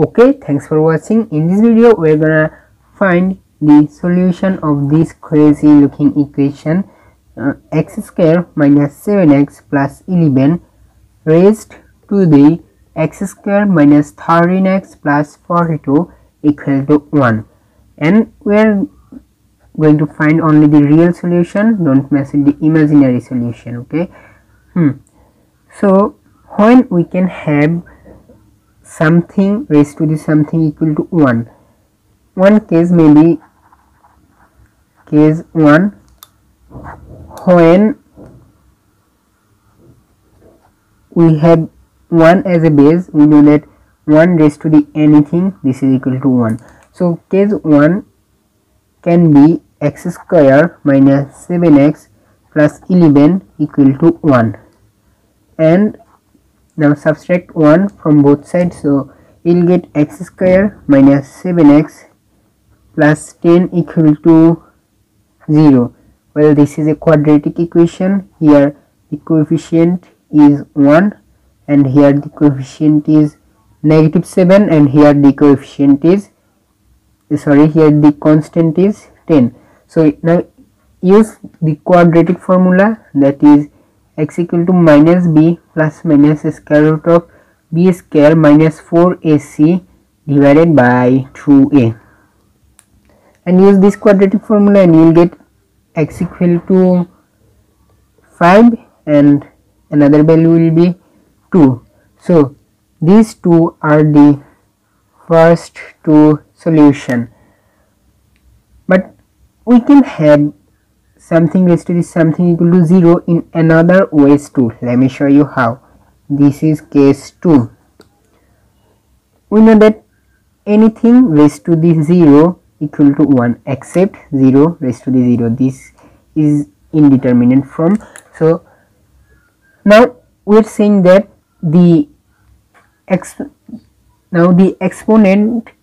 Okay, thanks for watching. In this video we're gonna find the solution of this crazy looking equation, x square minus 7x plus 11 raised to the x square minus 13x plus 42 equal to 1, and we're going to find only the real solution, don't mess with the imaginary solution. Okay. So when we can have something raised to the something equal to 1, one case may be case 1 when we have 1 as a base. We know that 1 raised to the anything, this is equal to 1. So case 1 can be x square minus 7x plus 11 equal to 1, and now subtract 1 from both sides, so you'll get x square minus 7x plus 10 equal to 0. Well, this is a quadratic equation. Here the coefficient is 1 and here the coefficient is negative 7, and here the coefficient is here the constant is 10. So now use the quadratic formula, that is x equal to minus b plus minus square root of b square minus 4ac divided by 2a, and use this quadratic formula and you will get x equal to 5 and another value will be 2. So these two are the first two solution, but we can have something raised to the something equal to 0 in another ways too. Let me show you how. This is case 2. We know that anything raised to the 0 equal to 1 except 0 raised to the 0. This is indeterminate form. So now we're saying that the exponent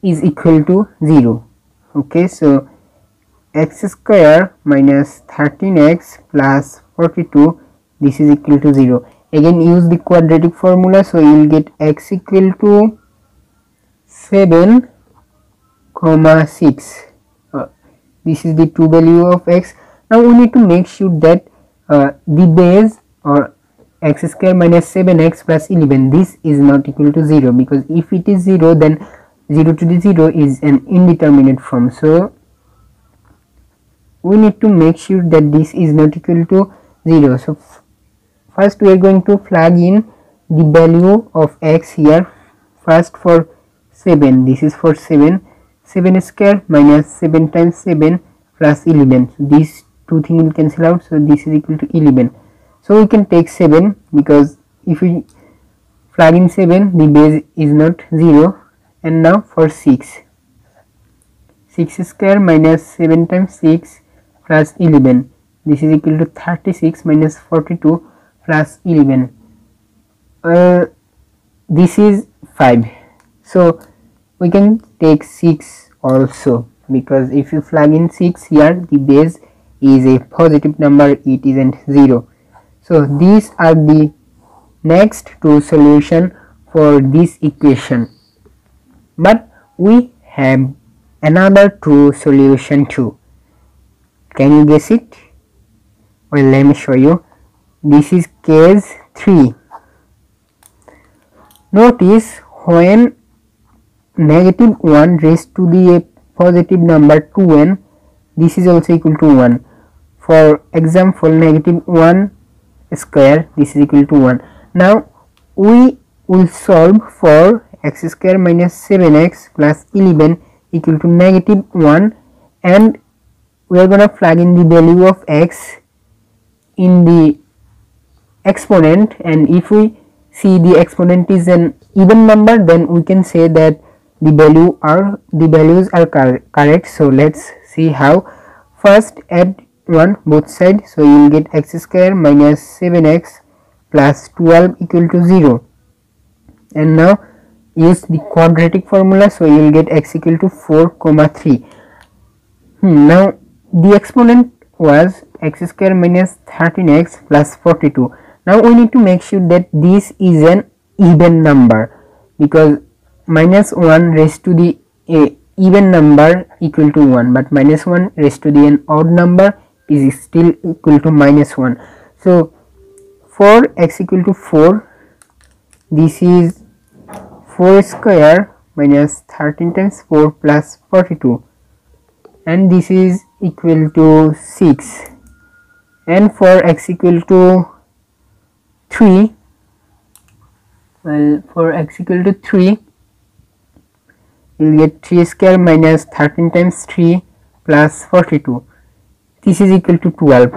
is equal to 0. Okay, so x square minus 13x plus 42, this is equal to 0. Again use the quadratic formula, so you will get x equal to 7 comma 6. This is the true value of x. Now we need to make sure that the base, or x square minus 7x plus 11, this is not equal to 0, because if it is 0 then 0 to the 0 is an indeterminate form. So we need to make sure that this is not equal to 0. So first we are going to plug in the value of x here. First for 7, this is for 7 square minus 7 times 7 plus 11. So these two things will cancel out, so this is equal to 11. So we can take 7, because if we plug in 7 the base is not 0. And now for 6 square minus 7 times 6 plus 11, this is equal to 36 minus 42 plus 11. This is 5, so we can take 6 also, because if you plug in 6 here the base is a positive number, it isn't 0. So these are the next two solution for this equation, but we have another two solution too. Can you guess it? Well, let me show you. This is case 3. Notice when negative 1 raised to the positive number 2n, this is also equal to 1. For example, negative 1 square, this is equal to 1. Now we will solve for x square minus 7x plus 11 equal to negative 1, and we are going to plug in the value of x in the exponent, and if we see the exponent is an even number, then we can say that the values are correct. So let's see how. First add 1 both sides, so you will get x square minus 7x plus 12 equal to 0, and now use the quadratic formula, so you will get x equal to 4 comma 3. Now the exponent was x square minus 13x plus 42. Now we need to make sure that this is an even number, because minus 1 raised to the even number equal to 1, but minus 1 raised to the an odd number is still equal to minus 1. So for x equal to 4, this is 4 square minus 13 times 4 plus 42, and this is equal to 6. And for x equal to 3, well, for x equal to 3, you will get 3 square minus 13 times 3 plus 42. This is equal to 12.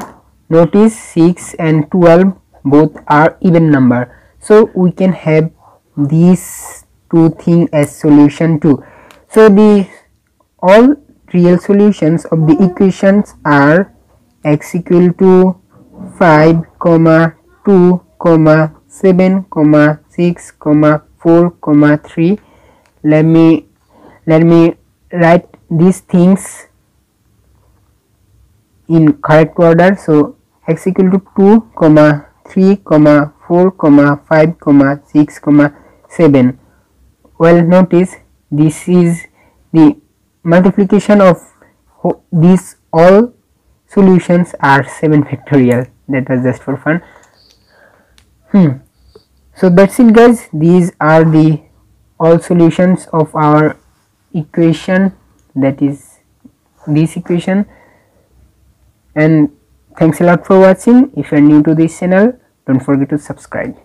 Notice 6 and 12 both are even number, so we can have these two things as solution too. So the all real solutions of the equations are x equal to 5, 2, 7, 6, 4, 3. Let me write these things in correct order. So x equal to 2, 3, 4, 5, 6, 7. Well, notice this is the multiplication of these all solutions are 7 factorial. That was just for fun. So that's it, guys. These are the all solutions of our equation, that is this equation. And thanks a lot for watching. If you are new to this channel, don't forget to subscribe.